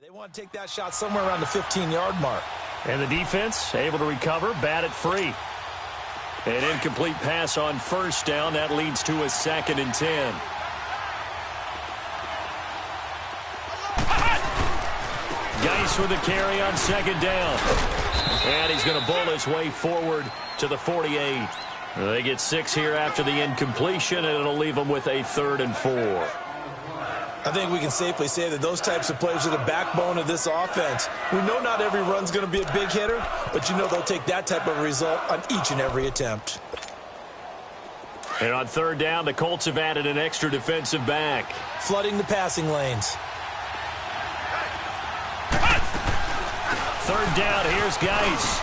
They want to take that shot somewhere around the 15-yard mark. And the defense able to recover, bat it free. An incomplete pass on first down. That leads to a 2nd and 10. Geis with a carry on 2nd down. And he's going to bowl his way forward to the 48. They get 6 here after the incompletion, and it'll leave them with a 3rd and 4. I think we can safely say that those types of plays are the backbone of this offense. We know not every run's going to be a big hitter, but you know they'll take that type of result on each and every attempt. And on 3rd down, the Colts have added an extra defensive back. Flooding the passing lanes. 3rd down, here's Geis.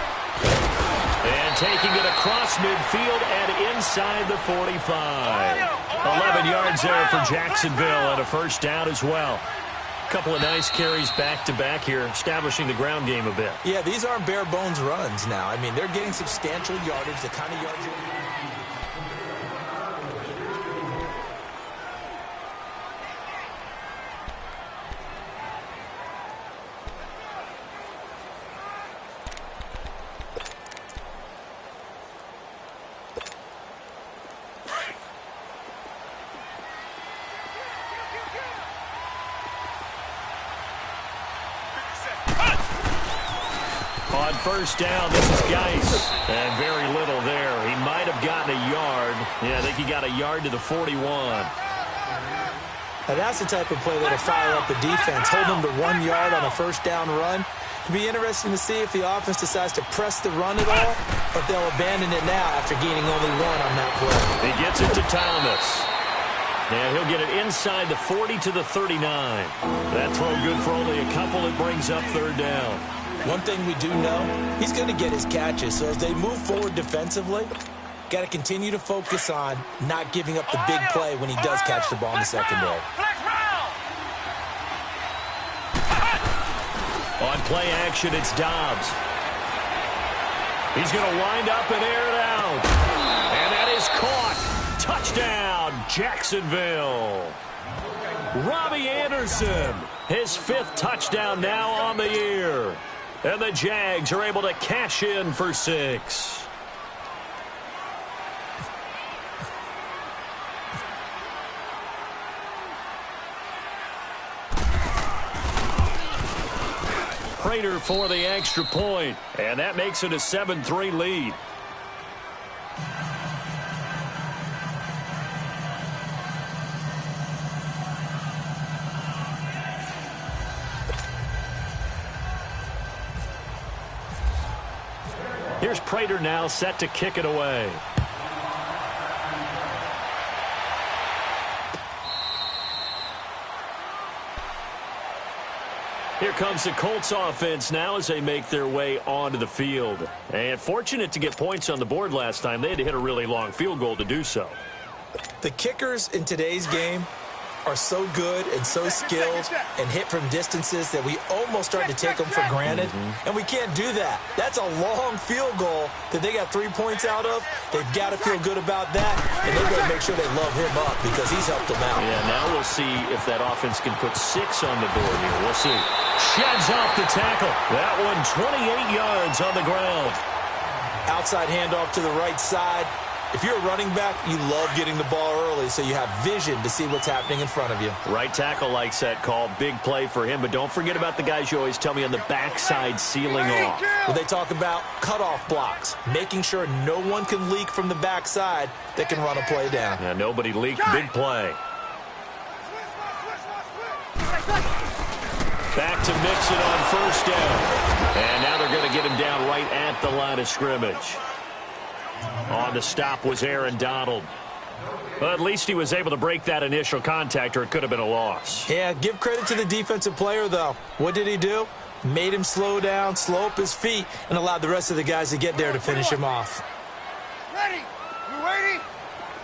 And taking it across midfield and inside the 45. 11 yards there for Jacksonville and a 1st down as well. A couple of nice carries back-to-back here, establishing the ground game a bit. Yeah, these aren't bare-bones runs now. I mean, they're getting substantial yardage, the kind of yardage... On 1st down, this is Geis. And very little there. He might have gotten a yard. Yeah, I think he got a yard to the 41. Now that's the type of play that'll fire up the defense. Hold them to 1 yard on a 1st down run. It'll be interesting to see if the offense decides to press the run at all, or if they'll abandon it now after gaining only 1 on that play. He gets it to Thomas. And he'll get it inside the 40 to the 39. That throw good for only a couple. It brings up 3rd down. One thing we do know, he's going to get his catches. So as they move forward defensively, got to continue to focus on not giving up the big play when he does catch the ball in the secondary. On play action, it's Dobbs. He's going to wind up and air it out. And that is caught. Touchdown, Jacksonville. Robbie Anderson, his 5th touchdown now on the year. And the Jags are able to cash in for 6. Prater for the extra point, and that makes it a 7-3 lead. Here's Prater now set to kick it away. Here comes the Colts offense now as they make their way onto the field. And fortunate to get points on the board last time. They had to hit a really long field goal to do so. The kickers in today's game are so good and so skilled and hit from distances that we almost start to take them for granted. And we can't do that. That's a long field goal that they got 3 points out of. They've got to feel good about that, and they've got to make sure they love him up because he's helped them out. Yeah, now we'll see if that offense can put 6 on the board here. We'll see. Sheds off the tackle. That one 28 yards on the ground. Outside handoff to the right side. If you're a running back, you love getting the ball early so you have vision to see what's happening in front of you. Right tackle likes that call. Big play for him. But don't forget about the guys you always tell me on the backside sealing off. Well, they talk about cutoff blocks, making sure no one can leak from the backside that can run a play down. Yeah, nobody leaked. Big play. Back to Mixon on 1st down. And now they're going to get him down right at the line of scrimmage. On the stop was Aaron Donald. Well, at least he was able to break that initial contact, or it could have been a loss. Yeah, give credit to the defensive player, though. What did he do? Made him slow down, slow up his feet, and allowed the rest of the guys to get there to finish him off. Ready? You ready?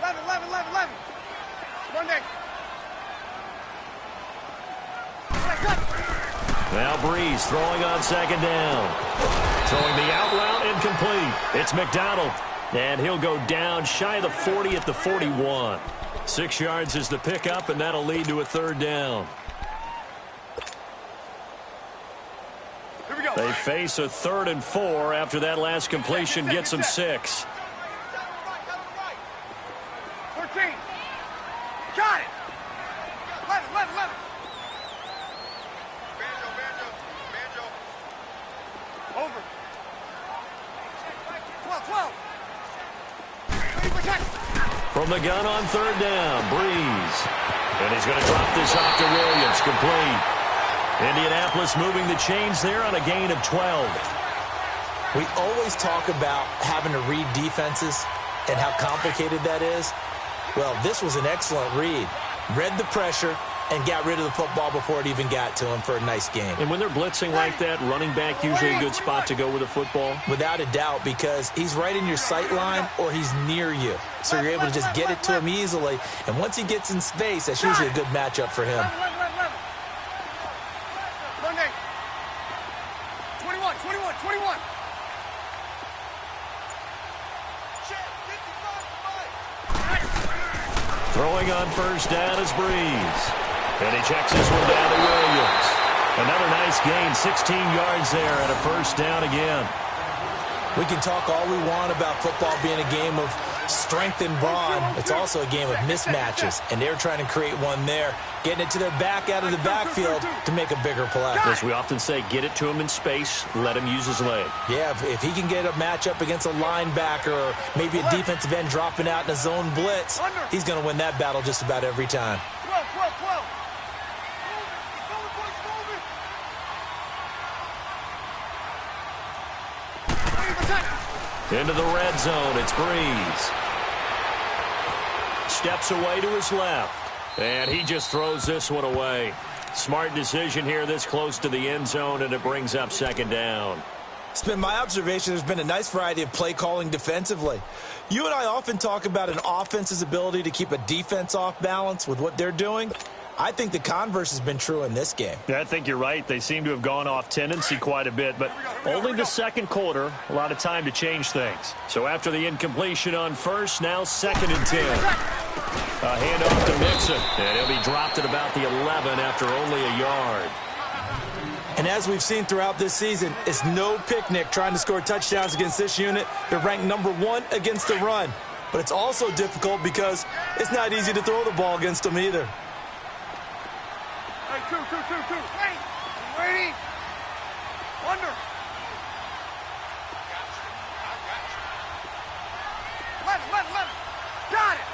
11. Monday. Now Breeze throwing on 2nd down. Throwing the out route incomplete. It's McDonald. And he'll go down shy of the 40 at the 41. 6 yards is the pickup, and that'll lead to a 3rd down. face a 3rd and 4 after that last completion gets them 6. 13. Got it. 11. Over. 12. From the gun on 3rd down, Breeze. And he's going to drop this off to Williams, complete. Indianapolis moving the chains there on a gain of 12. We always talk about having to read defenses and how complicated that is. Well, this was an excellent read. Read the pressure and got rid of the football before it even got to him for a nice game. And when they're blitzing like that, running back usually a good spot to go with the football? Without a doubt, because he's right in your sight line or he's near you. So you're able to just get it to him easily. And once he gets in space, that's usually a good matchup for him. 21. Throwing on 1st down is Breeze. And he checks this one down to Williams. Another nice gain, 16 yards there and a 1st down again. We can talk all we want about football being a game of strength and brawn. It's also a game of mismatches, and they're trying to create one there, getting it to their back out of the backfield to make a bigger play. As we often say, get it to him in space, let him use his leg. Yeah, if he can get a matchup against a linebacker or maybe a defensive end dropping out in a zone blitz, he's going to win that battle just about every time. 12. Into the red zone, it's Breeze. Steps away to his left. And he just throws this one away. Smart decision here this close to the end zone, and it brings up 2nd down. It's been my observation there's been a nice variety of play calling defensively. You and I often talk about an offense's ability to keep a defense off balance with what they're doing. I think the converse has been true in this game. Yeah, I think you're right. They seem to have gone off tendency quite a bit, but only the 2nd quarter, a lot of time to change things. So after the incompletion on 1st, now 2nd and 10. A handoff to Mixon, and he'll be dropped at about the 11 after only a yard. And as we've seen throughout this season, it's no picnic trying to score touchdowns against this unit. They're ranked number 1 against the run. But it's also difficult because it's not easy to throw the ball against them either. Hey, two. Hey, waiting. Under. Let. Got it.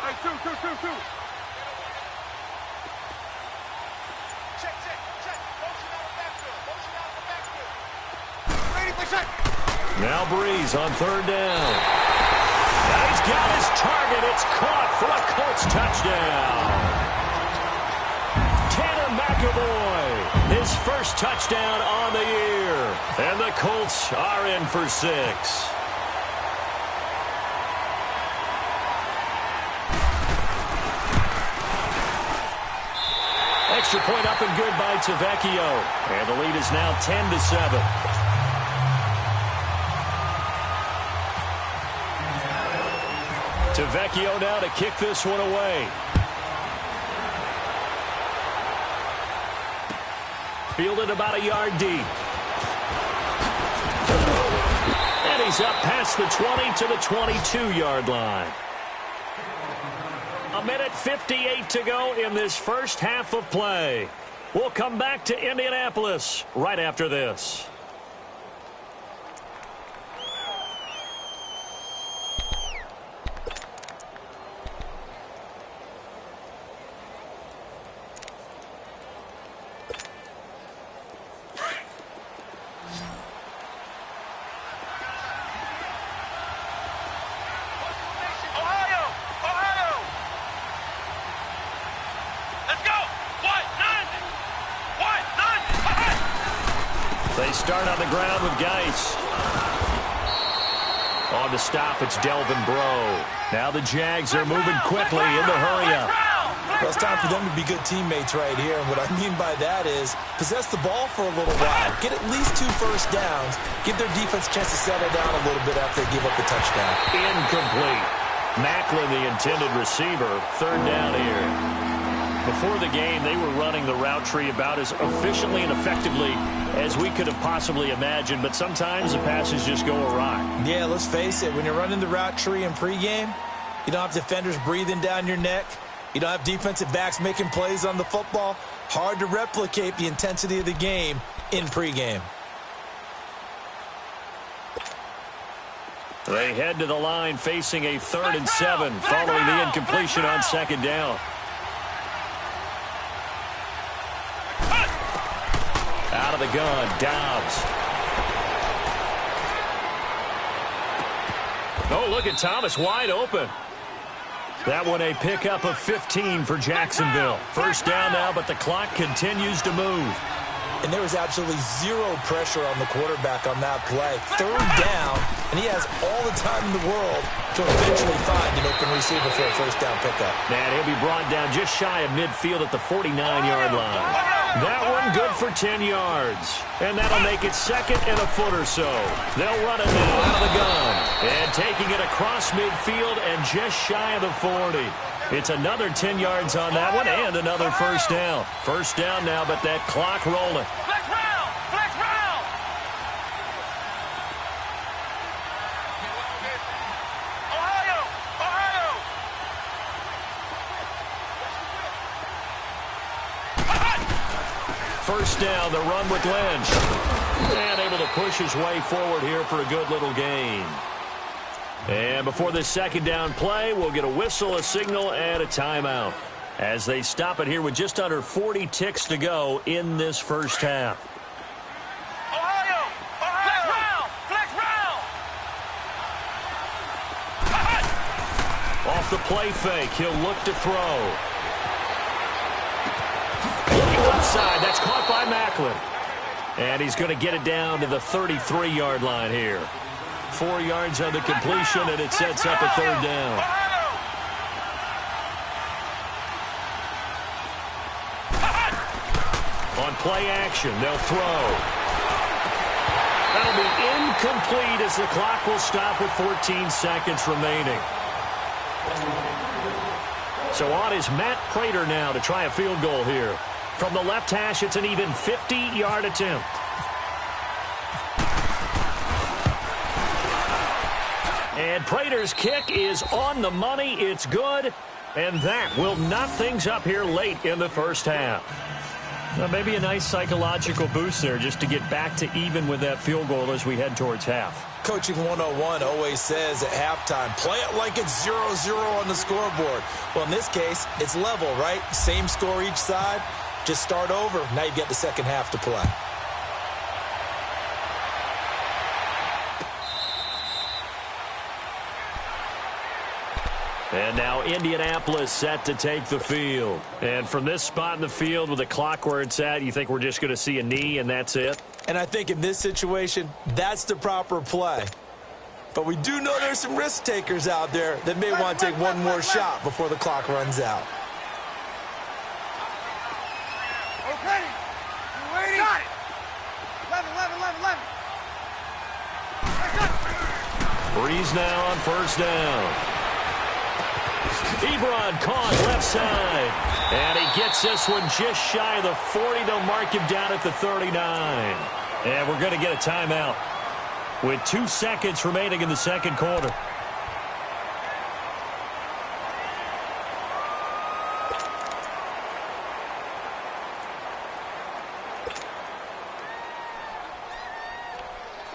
Hey, two. Check. Motion out the backfield. Ready for check. Now Breeze on 3rd down. Now he's got his target. It's caught for a Colts touchdown. Tanner McAvoy, his 1st touchdown on the year. And the Colts are in for 6. Extra point up and good by Tavecchio. And the lead is now 10-7. Tavecchio now to kick this one away. Fielded about a yard deep. And he's up past the 20 to the 22-yard line. 1:58 to go in this 1st half of play. We'll come back to Indianapolis right after this. They start on the ground with Geis. On the stop, it's Delvin Breaux. Now the Jags are moving quickly in the hurry-up. Well, it's time for them to be good teammates right here. And what I mean by that is possess the ball for a little while. Get at least 2 first downs. Give their defense a chance to settle down a little bit after they give up the touchdown. Incomplete. Macklin, the intended receiver. 3rd down here. Before the game, they were running the route tree about as efficiently and effectively as we could have possibly imagined, but sometimes the passes just go awry. Yeah, let's face it, when you're running the route tree in pregame, you don't have defenders breathing down your neck. You don't have defensive backs making plays on the football. Hard to replicate the intensity of the game in pregame. They head to the line facing a 3rd and 7 following the incompletion on 2nd down. Out of the gun, Dobbs. Oh, look at Thomas wide open. That one a pickup of 15 for Jacksonville. 1st down now, but the clock continues to move. And there was absolutely zero pressure on the quarterback on that play. 3rd down, and he has all the time in the world to eventually find an open receiver for a 1st down pickup. Man, he'll be brought down just shy of midfield at the 49-yard line. That one good for 10 yards. And that'll make it 2nd and a foot or so. They'll run it now out of the gun. And taking it across midfield and just shy of the 40. It's another 10 yards on that one and another 1st down. 1st down now, but that clock rolling. Flex round! Flex round! Ohio! Ohio! 1st down, the run with Lynch. And able to push his way forward here for a good little gain. And before this 2nd down play, we'll get a whistle, a signal, and a timeout as they stop it here with just under 40 ticks to go in this 1st half. Ohio! Ohio! Flex round! Off the play fake, he'll look to throw. Looking left side, that's caught by Macklin. And he's going to get it down to the 33-yard line here. 4 yards on the completion, and it sets up a 3rd down. On play action, they'll throw. That'll be incomplete as the clock will stop with 14 seconds remaining. So on is Matt Prater now to try a field goal here. From the left hash, it's an even 50-yard attempt. And Prater's kick is on the money. It's good. And that will knot things up here late in the 1st half. Well, maybe a nice psychological boost there just to get back to even with that field goal as we head towards half. Coaching 101 always says at halftime, play it like it's 0-0 on the scoreboard. Well, in this case, it's level, right? Same score each side. Just start over. Now you get the 2nd half to play. And now Indianapolis set to take the field. And from this spot in the field with the clock where it's at, you think we're just going to see a knee and that's it? And I think in this situation, that's the proper play. But we do know there's some risk takers out there that may want to take one more shot before the clock runs out. Okay. You waiting? Got it. 11. Breeze now on 1st down. Ebron caught left side. And he gets this one just shy of the 40. They'll mark him down at the 39. And we're going to get a timeout with 2 seconds remaining in the 2nd quarter.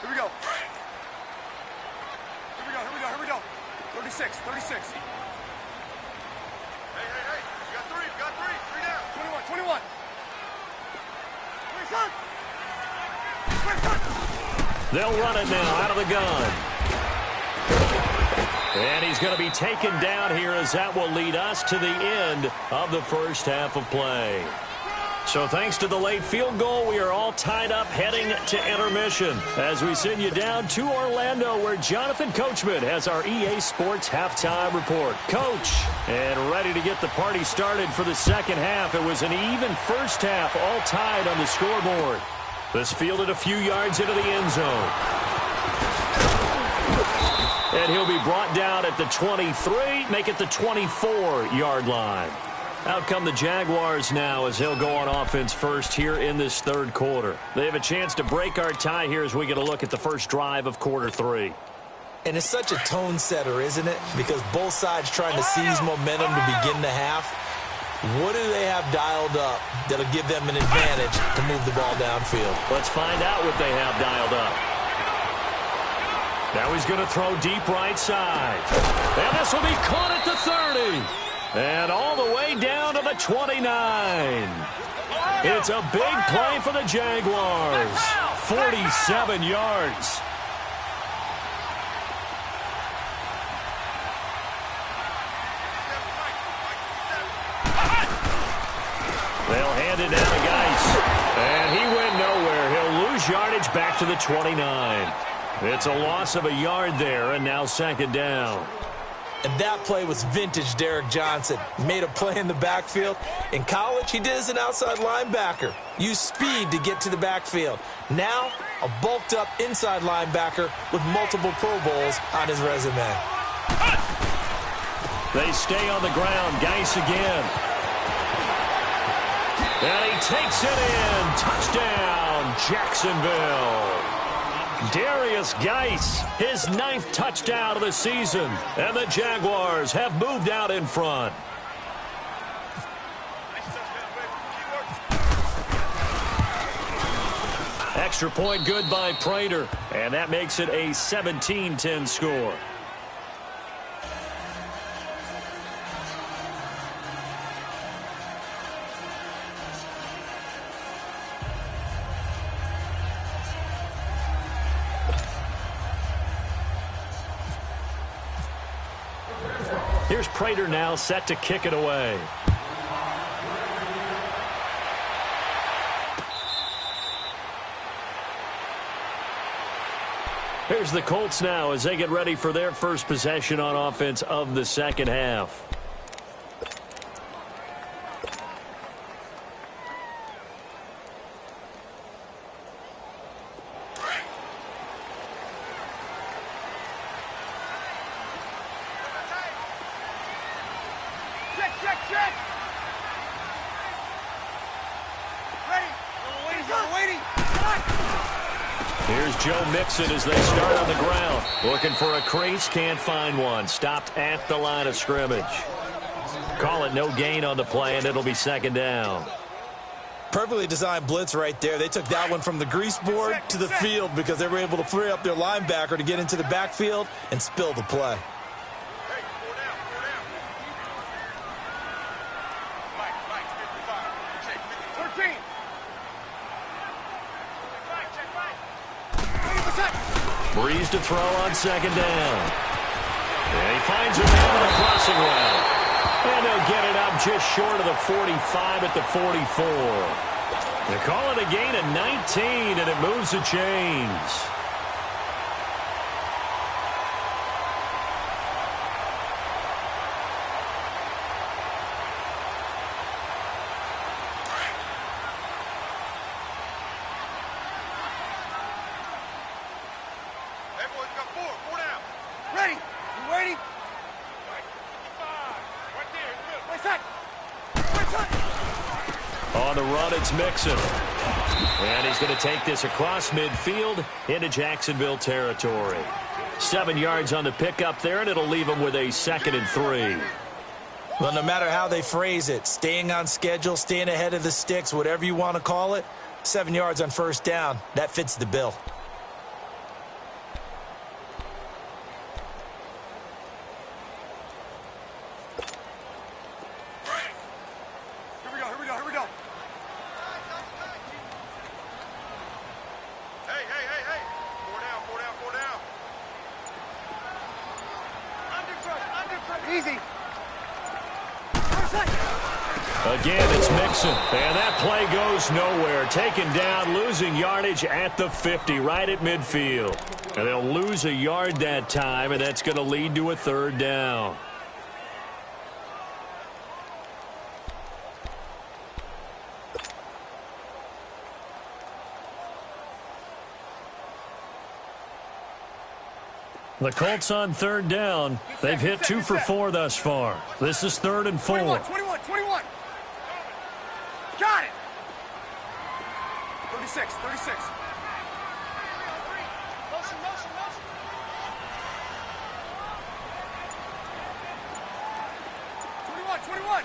Here we go. 36. Hey. You got three. 3 down. 21. They'll run it now out of the gun. And he's going to be taken down here as that will lead us to the end of the 1st half of play. So thanks to the late field goal, we are all tied up heading to intermission as we send you down to Orlando where Jonathan Coachman has our EA Sports halftime report. Coach, and ready to get the party started for the 2nd half. It was an even 1st half, all tied on the scoreboard. This fielded a few yards into the end zone. And he'll be brought down at the 23, make it the 24-yard line. Out come the Jaguars now as he'll go on offense first here in this third quarter. They have a chance to break our tie here as we get a look at the first drive of quarter 3. And it's such a tone setter, isn't it? Because both sides trying to seize momentum to begin the half. What do they have dialed up that'll give them an advantage to move the ball downfield? Let's find out what they have dialed up. Now he's going to throw deep right side. And this will be caught at the 30. And all the way down to the 29. It's a big play for the Jaguars. 47 yards. They'll hand it down to Geis. And he went nowhere. He'll lose yardage back to the 29. It's a loss of a yard there, and now second down. And that play was vintage Derek Johnson. Made a play in the backfield. In college, he did as an outside linebacker. Used speed to get to the backfield. Now, a bulked-up inside linebacker with multiple Pro Bowls on his resume. They stay on the ground. Geis again. And he takes it in. Touchdown, Jacksonville. Darius Geis, his 9th touchdown of the season. And the Jaguars have moved out in front. Extra point good by Prater. And that makes it a 17-10 score. Here's Prater now set to kick it away. Here's the Colts now as they get ready for their first possession on offense of the second half. Here's Joe Mixon as they start on the ground. Looking for a crease, can't find one. Stopped at the line of scrimmage. Call it no gain on the play, and it'll be second down. Perfectly designed blitz right there. They took that one from the grease board to the field because they were able to free up their linebacker to get into the backfield and spill the play. Breeze to throw on second down. And he finds a man on the crossing route. And they'll get it up just short of the 45 at the 44. They call it a gain of 19, and it moves the chains. On the run, it's Mixon. And he's going to take this across midfield into Jacksonville territory. 7 yards on the pickup there, and it'll leave him with a 2nd and 3. Well, no matter how they phrase it, staying on schedule, staying ahead of the sticks, whatever you want to call it, 7 yards on first down, that fits the bill. Again, it's Mixon. And that play goes nowhere. Taken down, losing yardage at the 50, right at midfield. And they'll lose a yard that time, and that's going to lead to a 3rd down. The Colts on third down. They've hit 2 for 4 thus far. This is 3rd and 4. 21. Got it. 36. Motion. 21.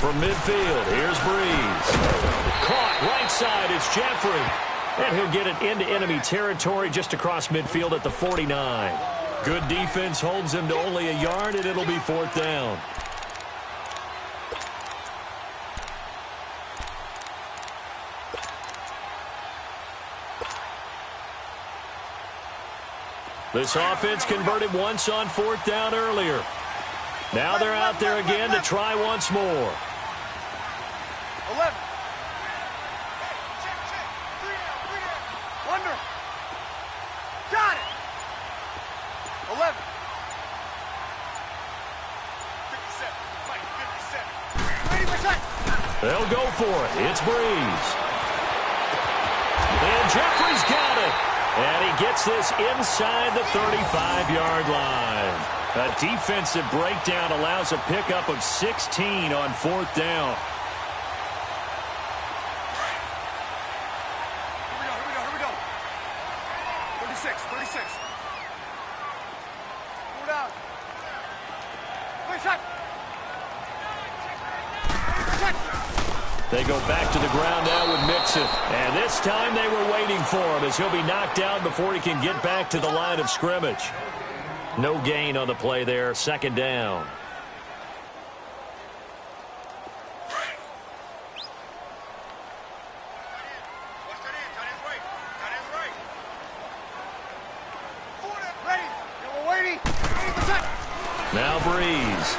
From midfield, here's Breeze. Caught right side, it's Jeffrey. And he'll get it into enemy territory just across midfield at the 49. Good defense holds him to only a yard, and it'll be 4th down. This offense converted once on 4th down earlier. Now they're out there again to try once more. 11. Under. Got it. 11. 57. 80%. They'll go for it. It's Breeze. And Jeffrey's got it. And he gets this inside the 35-yard line. A defensive breakdown allows a pickup of 16 on 4th down. Here we go. 36. Go down. 30 They go back to the ground now with Mixon. And this time they were waiting for him as he'll be knocked down before he can get back to the line of scrimmage. No gain on the play there, 2nd down. Now Breeze.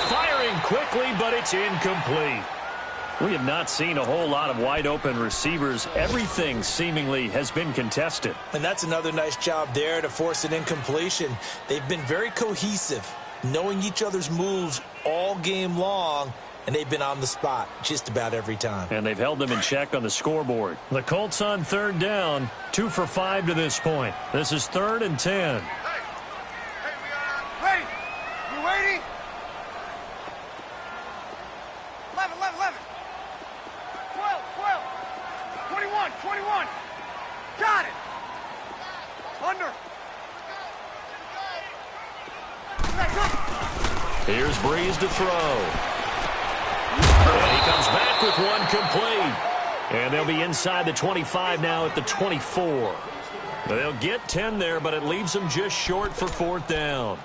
Firing quickly, but it's incomplete. We have not seen a whole lot of wide-open receivers. Everything seemingly has been contested. And that's another nice job there to force an incompletion. They've been very cohesive, knowing each other's moves all game long, and they've been on the spot just about every time. And they've held them in check on the scoreboard. The Colts on 3rd down, 2 for 5 to this point. This is 3rd and 10. Ready. You waiting? 11. 21. Got it. Under. Here's Breeze to throw. And he comes back with one complete. And they'll be inside the 25 now at the 24. They'll get 10 there, but it leaves them just short for 4th down.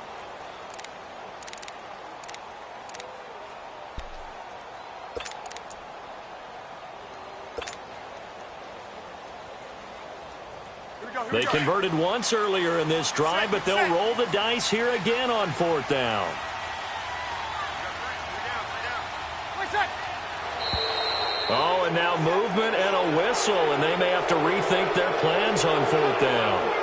They converted once earlier in this drive, but they'll roll the dice here again on 4th down. Oh, and now movement and a whistle, and they may have to rethink their plans on 4th down.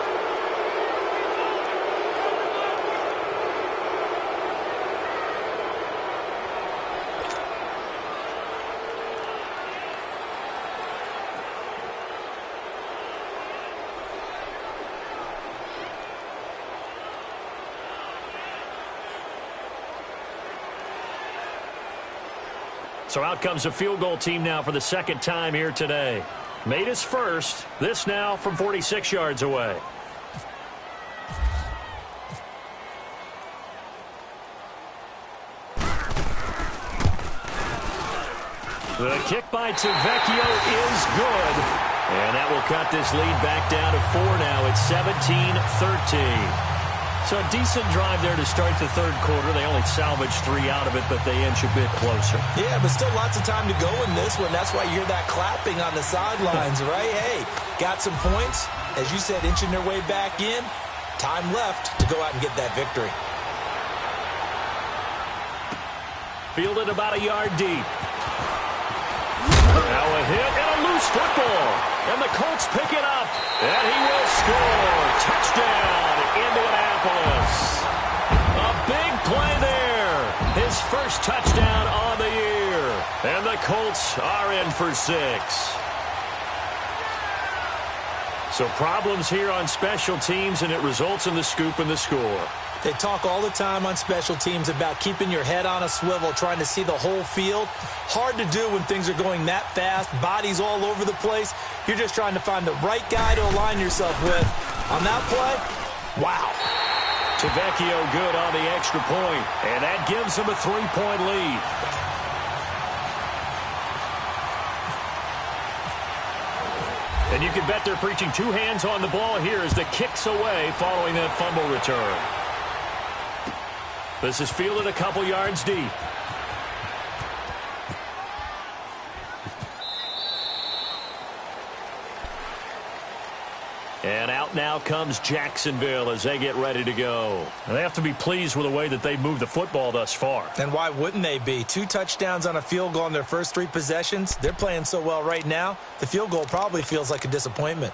So out comes a field goal team now for the 2nd time here today. Made his first. This now from 46 yards away. The kick by Tavecchio is good. And that will cut this lead back down to 4 now. It's 17-13. So a decent drive there to start the 3rd quarter. They only salvaged 3 out of it, but they inch a bit closer. Yeah, but still lots of time to go in this one. That's why you hear that clapping on the sidelines, right? Hey, got some points. As you said, inching their way back in. Time left to go out and get that victory. Fielded about a yard deep. Now a hit and a loose football. And the Colts pick it up. And he will score. Touchdown, Indianapolis. A big play there. His first touchdown on the year. And the Colts are in for 6. So problems here on special teams, and it results in the scoop and the score. They talk all the time on special teams about keeping your head on a swivel, trying to see the whole field. Hard to do when things are going that fast, bodies all over the place. You're just trying to find the right guy to align yourself with. On that play, wow. Tavecchio good on the extra point, and that gives him a 3-point lead. And you can bet they're preaching two hands on the ball here as the kick's away following that fumble return. This is fielded a couple yards deep. And out now comes Jacksonville as they get ready to go. And they have to be pleased with the way that they've moved the football thus far. And why wouldn't they be? 2 touchdowns on a field goal in their first 3 possessions. They're playing so well right now, the field goal probably feels like a disappointment.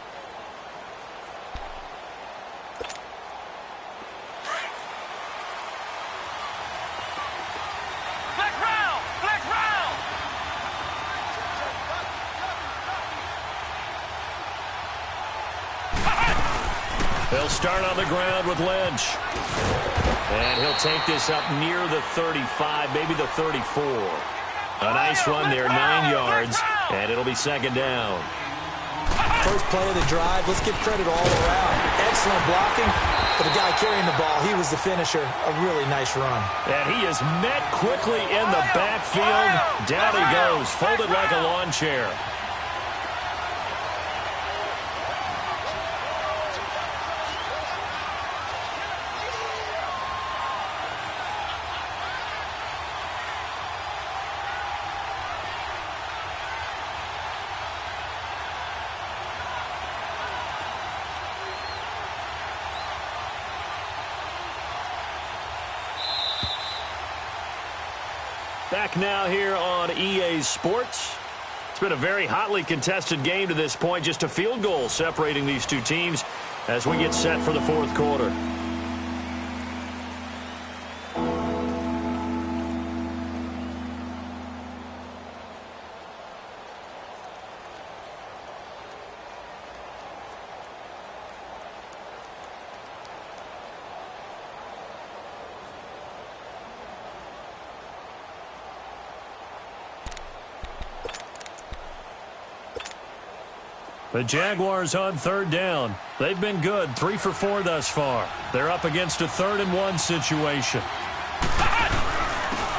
They'll start on the ground with Lynch. And he'll take this up near the 35, maybe the 34. A nice run there, 9 yards, and it'll be second down. First play of the drive, let's give credit all around. Excellent blocking, but the guy carrying the ball, he was the finisher. A really nice run. And he is met quickly in the backfield. Down he goes, folded like a lawn chair. Back now here on EA Sports. It's been a very hotly contested game to this point. Just a field goal separating these two teams as we get set for the fourth quarter. The Jaguars on third down. They've been good, 3 for 4 thus far. They're up against a 3rd-and-1 situation.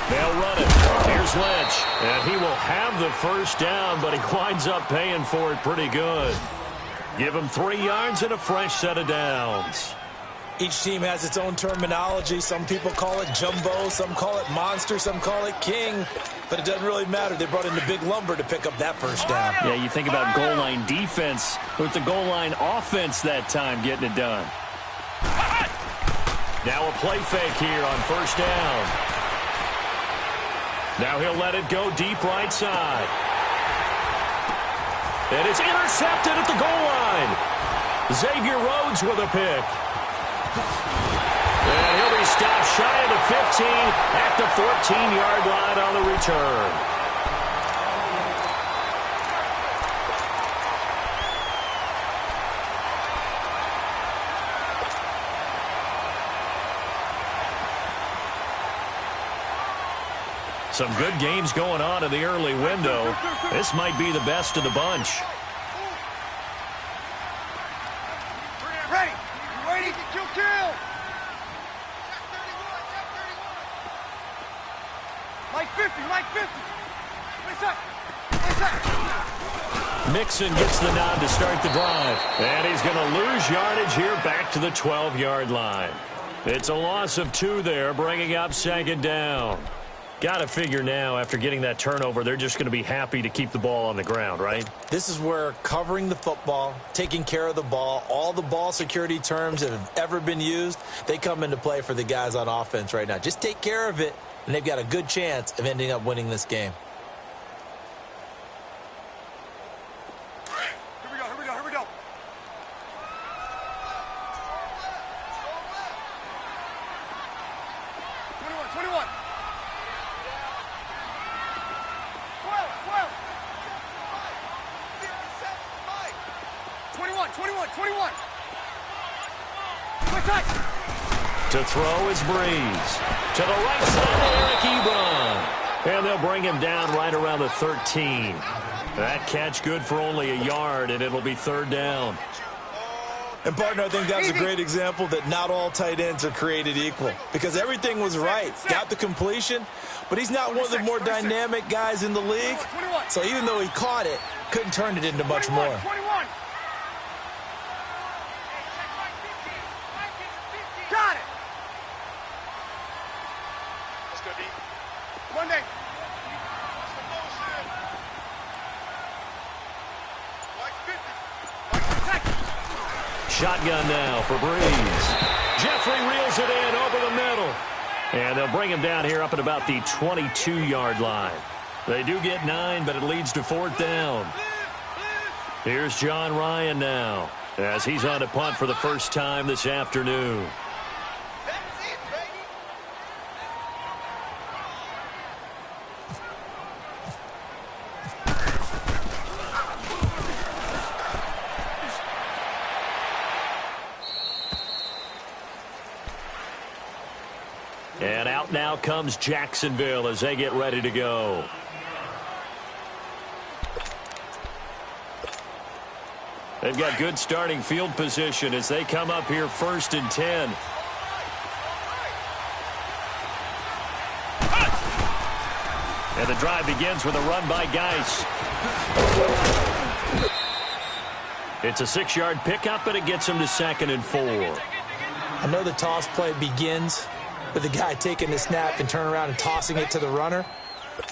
They'll run it. Here's Lynch. And he will have the first down, but he winds up paying for it pretty good. Give him 3 yards and a fresh set of downs. Each team has its own terminology. Some people call it jumbo, some call it monster, some call it king. But it doesn't really matter. They brought in the big lumber to pick up that first down. Yeah, you think about goal line defense with the goal line offense that time getting it done. Now a play fake here on first down. Now he'll let it go deep right side. And it's intercepted at the goal line. Xavier Rhodes with a pick. And he'll be stopped shy of the 15 at the 14-yard line on the return. Some good games going on in the early window. This might be the best of the bunch. Ready. Ready to kill. Like 50, like 50. Mixon gets the nod to start the drive. And he's going to lose yardage here back to the 12-yard line. It's a loss of 2 there, bringing up second down. Got to figure now, after getting that turnover, they're just going to be happy to keep the ball on the ground, right? This is where covering the football, taking care of the ball, all the ball security terms that have ever been used, they come into play for the guys on offense right now. Just take care of it, and they've got a good chance of ending up winning this game. Here we go. 21. 12. 21. 21. To throw is Breeze. To the right side to Eric Ebron. And they'll bring him down right around the 13. That catch good for only a yard, and it'll be third down. And, partner, I think that's a great example that not all tight ends are created equal, because everything was right. Got the completion, but he's not one of the more dynamic guys in the league. So even though he caught it, couldn't turn it into much more. 21. Got it. That's good, D. Monday. Shotgun now for Breeze. Jeffrey reels it in over the middle. And they'll bring him down here up at about the 22-yard line. They do get 9, but it leads to fourth down. Here's John Ryan now, as he's on to punt for the first time this afternoon. And out now comes Jacksonville as they get ready to go. They've got good starting field position as they come up here 1st and 10. And the drive begins with a run by Geis. It's a 6-yard pickup, and it gets him to 2nd and 4. I know the toss play begins with the guy taking the snap and turning around and tossing it to the runner.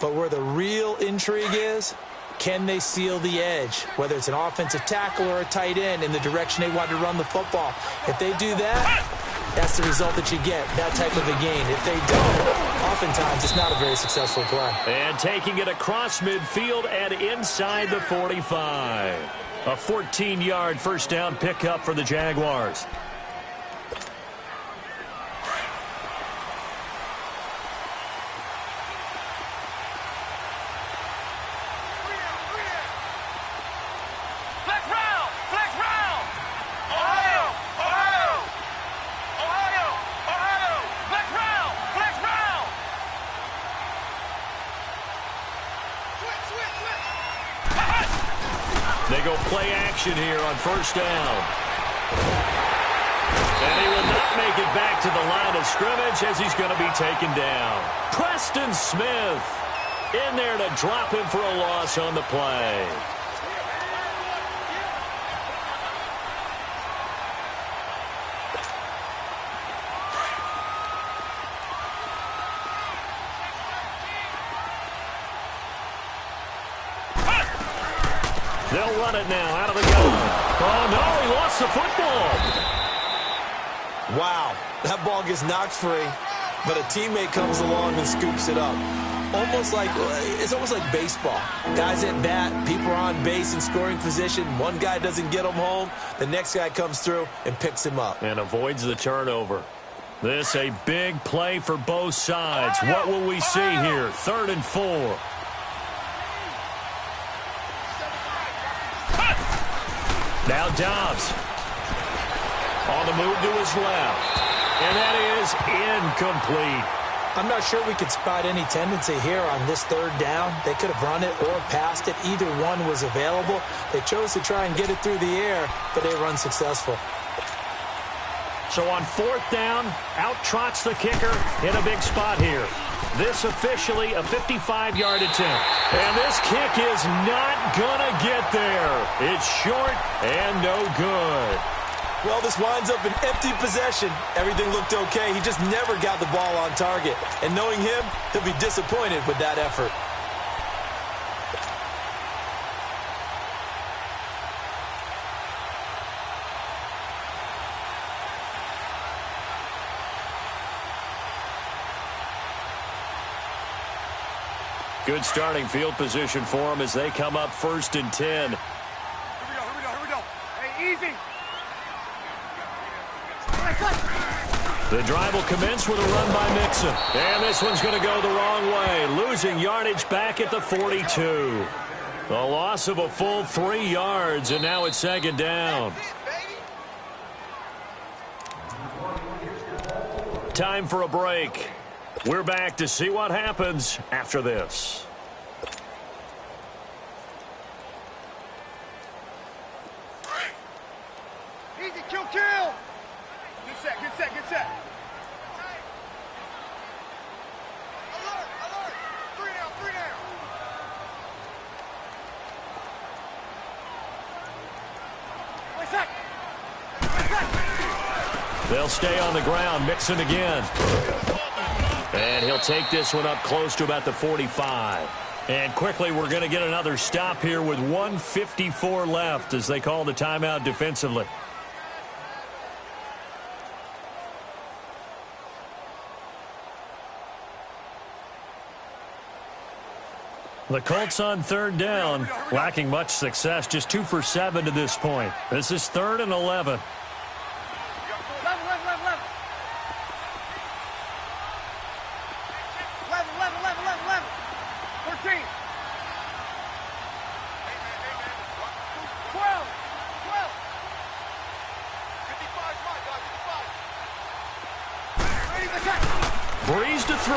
But where the real intrigue is, can they seal the edge, whether it's an offensive tackle or a tight end, in the direction they want to run the football? If they do that, that's the result that you get, that type of a gain. If they don't, oftentimes it's not a very successful play. And taking it across midfield and inside the 45. A 14-yard first down pickup for the Jaguars. They go play action here on first down. And he will not make it back to the line of scrimmage as he's going to be taken down. Preston Smith in there to drop him for a loss on the play. They'll run it now out of the gun. Oh, no, he lost the football. Wow, that ball gets knocked free, but a teammate comes along and scoops it up. It's almost like baseball. Guys at bat, people are on base in scoring position. One guy doesn't get him home. The next guy comes through and picks him up. And avoids the turnover. This a big play for both sides. What will we see here? 3rd and 4. Now Dobbs on the move to his left. And that is incomplete. I'm not sure we could spot any tendency here on this 3rd down. They could have run it or passed it. Either one was available. They chose to try and get it through the air, but they were unsuccessful. So on 4th down, out trots the kicker in a big spot here. This officially a 55-yard attempt. And this kick is not going to get there. It's short and no good. Well, this winds up an empty possession. Everything looked okay. He just never got the ball on target. And knowing him, he'll be disappointed with that effort. Good starting field position for them as they come up 1st and 10. Here we go. Hey, easy. The drive will commence with a run by Mixon. And this one's going to go the wrong way, losing yardage back at the 42. A loss of a full 3 yards, and now it's second down. Time for a break. We're back to see what happens after this. Easy, kill, kill. Good set, good set, good set. Alert, alert. 3 down, 3 down. Wait a sec. They'll stay on the ground. Mixon again. And he'll take this one up close to about the 45. And quickly, we're going to get another stop here with 1:54 left as they call the timeout defensively. The Colts on third down, lacking much success, just 2 for 7 to this point. This is 3rd and 11. Breeze to throw.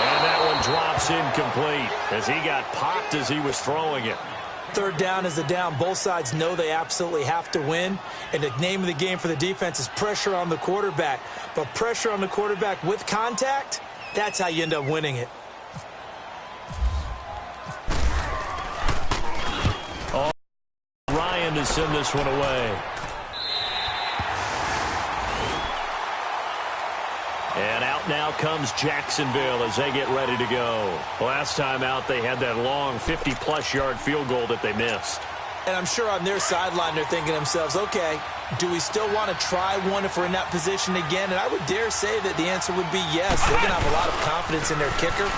And that one drops incomplete as he got popped as he was throwing it. Third down is a down. Both sides know they absolutely have to win. And the name of the game for the defense is pressure on the quarterback. But pressure on the quarterback with contact, that's how you end up winning it. Oh, Ryan to send this one away. And out now comes Jacksonville as they get ready to go. Last time out, they had that long 50-plus yard field goal that they missed. And I'm sure on their sideline they're thinking to themselves, okay, do we still want to try one if we're in that position again? And I would dare say that the answer would be yes. They're going to have a lot of confidence in their kicker.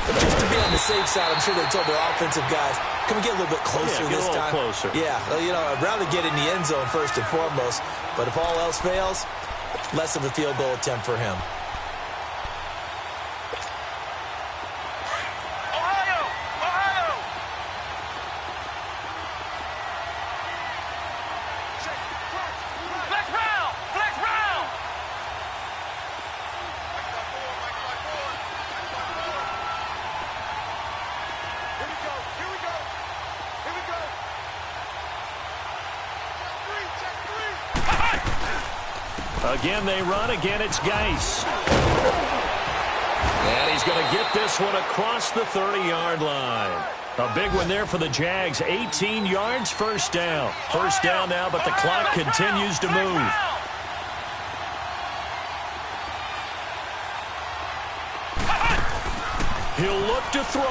But just to be on the safe side, I'm sure they told their offensive guys, can we get a little bit closer this time? Closer. Yeah, you know, I'd rather get in the end zone first and foremost. But if all else fails, less of a field goal attempt for him. Again, they run. Again, it's Geis. And he's going to get this one across the 30-yard line. A big one there for the Jags. 18 yards, first down. First down now, but the clock continues to move. He'll look to throw.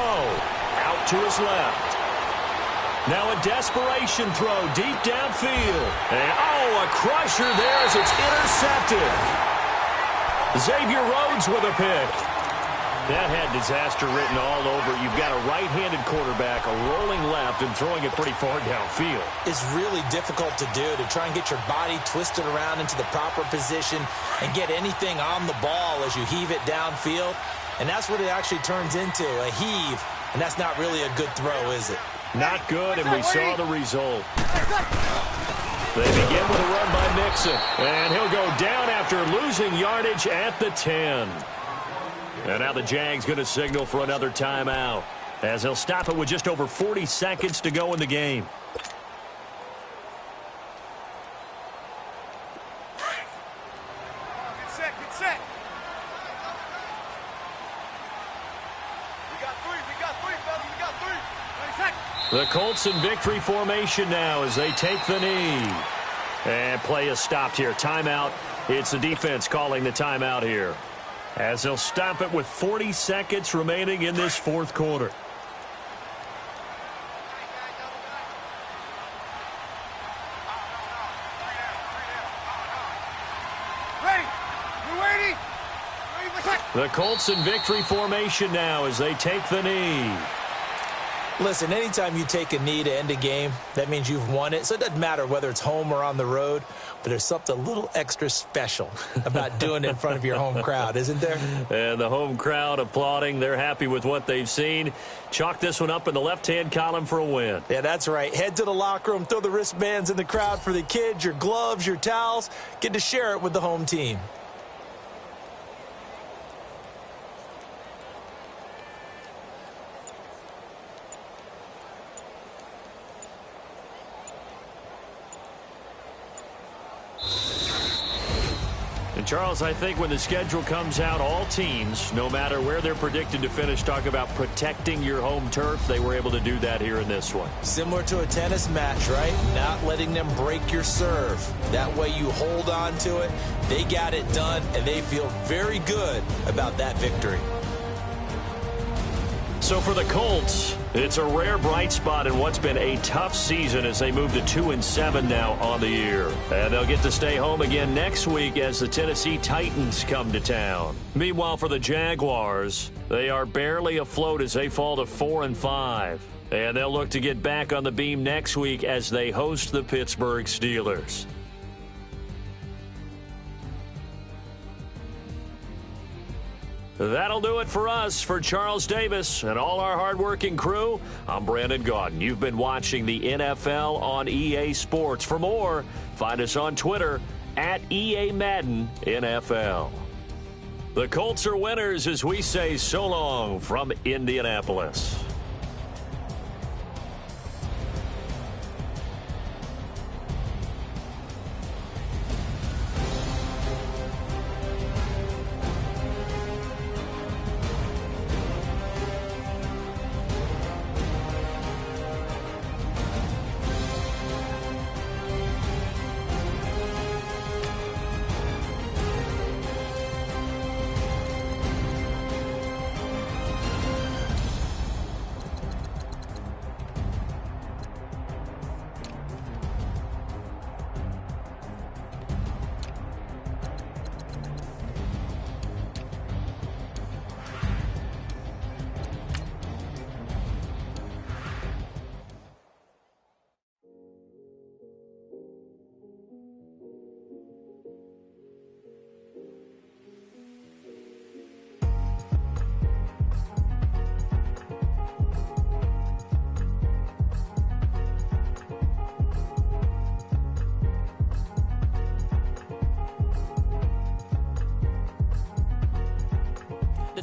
Out to his left. Now a desperation throw deep downfield. And, a crusher there as it's intercepted. Xavier Rhodes with a pick. That had disaster written all over. You've got a right-handed quarterback, a rolling left, and throwing it pretty far downfield. It's really difficult to do, to try and get your body twisted around into the proper position and get anything on the ball as you heave it downfield. And that's what it actually turns into, a heave. And that's not really a good throw, is it? Not good, and we saw the result. They begin with a run by Mixon. And he'll go down after losing yardage at the 10. And now the Jags going to signal for another timeout, as he'll stop it with just over 40 seconds to go in the game. Get set, get set. We got three, fellas. We got three. 30 seconds. The Colts in victory formation now as they take the knee. And play is stopped here. Timeout. It's the defense calling the timeout here, as they'll stop it with 40 seconds remaining in this fourth quarter. Ready. You ready? Ready for set. The Colts in victory formation now as they take the knee. Listen, anytime you take a knee to end a game, that means you've won it. So it doesn't matter whether it's home or on the road, but there's something a little extra special about doing it in front of your home crowd, isn't there? And the home crowd applauding. They're happy with what they've seen. Chalk this one up in the left-hand column for a win. Yeah, that's right. Head to the locker room, throw the wristbands in the crowd for the kids, your gloves, your towels. Get to share it with the home team. And, Charles, I think when the schedule comes out, all teams, no matter where they're predicted to finish, talk about protecting your home turf. They were able to do that here in this one. Similar to a tennis match, right? Not letting them break your serve. That way you hold on to it. They got it done, and they feel very good about that victory. So for the Colts, it's a rare bright spot in what's been a tough season as they move to 2-7 now on the year. And they'll get to stay home again next week as the Tennessee Titans come to town. Meanwhile, for the Jaguars, they are barely afloat as they fall to 4-5. And they'll look to get back on the beam next week as they host the Pittsburgh Steelers. That'll do it for us. For Charles Davis and all our hardworking crew, I'm Brandon Gaudin. You've been watching the NFL on EA Sports. For more, find us on Twitter at EA Madden NFL. The Colts are winners as we say so long from Indianapolis.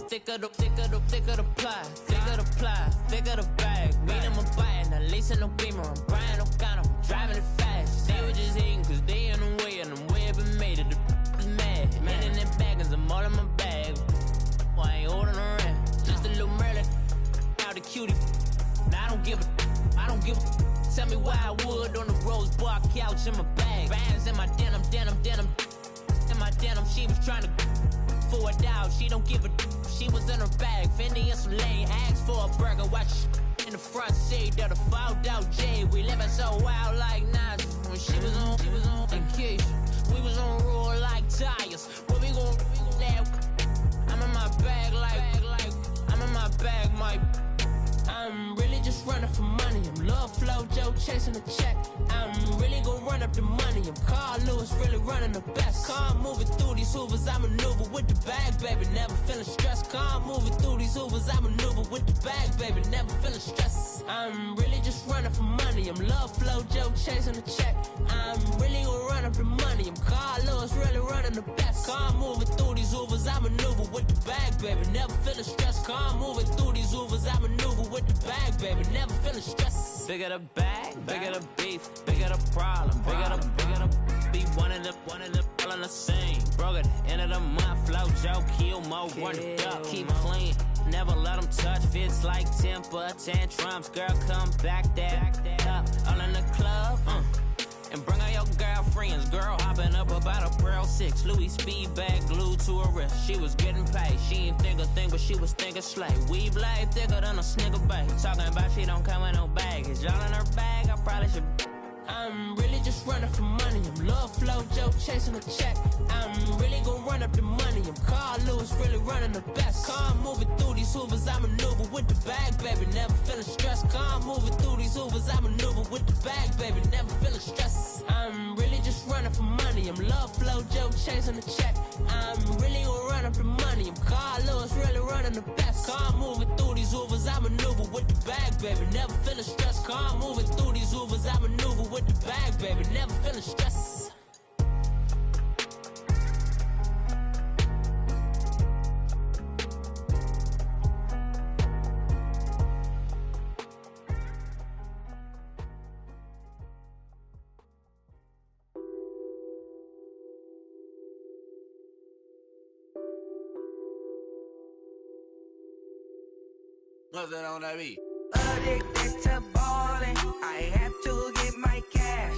Thicker the pie, thicker the bag. Mean I'm a buyer, not leasing no beamer. I'm Brian O'Connor, I'm driving it fast. They were just hating cause they in the way, and I'm way up and made it. The is mad. Man in them baggins, I'm all in my bag. Why I ain't holding around? Just a little Merlin, out the cutie. Now I don't give a. Tell me why I would on the rose bar couch in my bag. Bands in my denim. In my denim, she was trying to for a doubt. She don't give a. She was in her bag, Fendi and some lane. Asked for a burger, watch in the front seat of the fouled out J. We living so wild like Nas. When she was on vacation, we was on roll like tires. What we gon' that? I'm in my bag like I'm in my bag, my. I'm really just running for money. I'm Love Flow Joe chasing the check. I'm really gon' run up the money. I'm Carl Lewis, really running the best. Car moving through these hoovers, I maneuver with the bag, baby. Never feeling stressed. Car moving through these hoovers, I maneuver with the bag, baby. Never feeling stressed. I'm really just running for money. I'm Love Flow Joe chasing the check. I'm really gon' run up the money. I'm Carl Lewis, really running the best. Car moving through these hoovers, I maneuver with the bag, baby. Never feeling stressed. Car moving through these hoovers, I maneuver with the bag, baby. Never feeling stressed. Bigger the bag, bigger the beef, bigger the problem, bigger the be one of the all in the same. Broke at the end of the month, flow Joe, kill mo, run it up, keep clean. Never let them touch, fits like temper tantrums. Girl, come back that up, all in the club, and bring all your girlfriends. Girl hopping up about a Pearl 6 Louis speed bag glued to her wrist. She was getting paid, she ain't think a thing, but she was thinking slay. We blade thicker than a Snicker bag. Talking about she don't come with no baggage. All in her bag, I probably should. I'm really just running for money. I'm love flow, Joe chasing a check. I'm really gonna run up the money. I'm Carl Lewis, really running the best. Car moving through these hoovers, I maneuver with the bag, baby. Never feeling stressed. Car moving through these hoovers, I maneuver with the bag, baby. Never feeling stressed. I'm really just running for money. I'm love flow, Joe chasing the check. I'm really gonna run up the money. I'm Carl Lewis, really running the best. Car moving through these hoovers, I maneuver with the bag, baby. Never feeling stressed. Car moving through these hoovers, I maneuver with the bag, baby. Never feeling stressed. What's that on that beat? Addicted to ballin', I have to get my cash.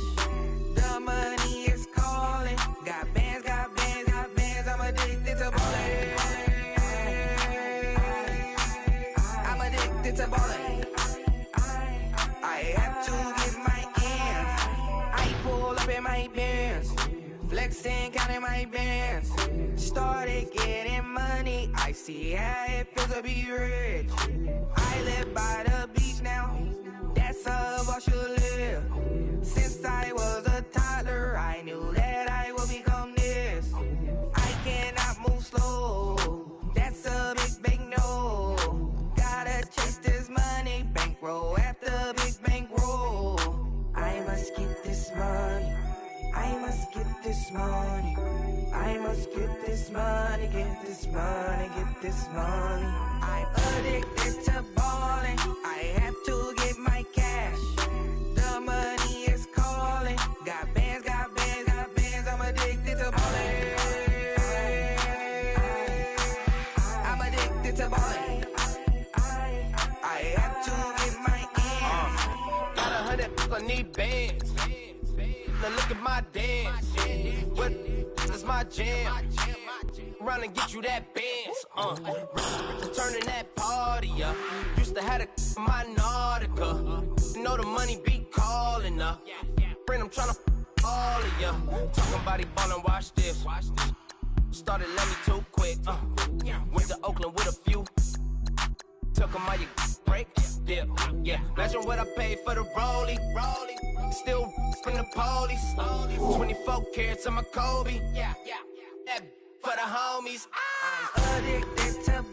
The money is calling. Got bands, got bands, got bands. I'm addicted to ballin'. I'm addicted to ballin'. I have to get my ends. I pull up in my pants, flexing, counting my bands. Started getting money. I see how it feels to be rich. I live by the beach now, that's how I should live. Since I was a toddler, I knew that I would become this. I cannot move slow, that's a big no. Gotta chase this money, bankroll after big bankroll. I must get this money, I must get this money. I must get this money, get this money, get this money. I'm addicted to ballin', I have to get my cash. The money is calling. Got bands, got bands, got bands. I'm addicted to ballin'. I'm addicted to ballin'. I have to get my ends. Got 100, I need bands. Now look at my dance. What is my jam? Run and get you that bands. Turning that party up. Used to have a my Nautica. Know the money be calling up. Friend, I'm tryna all of ya. Talking about he ballin', watch this. Started let me too quick. Went to Oakland with a few. Took him all your break. Dip. Yeah. Imagine what I paid for the rollie. Still from the police. 24 carats on my Kobe. Yeah. That for the homies. I'm addicted to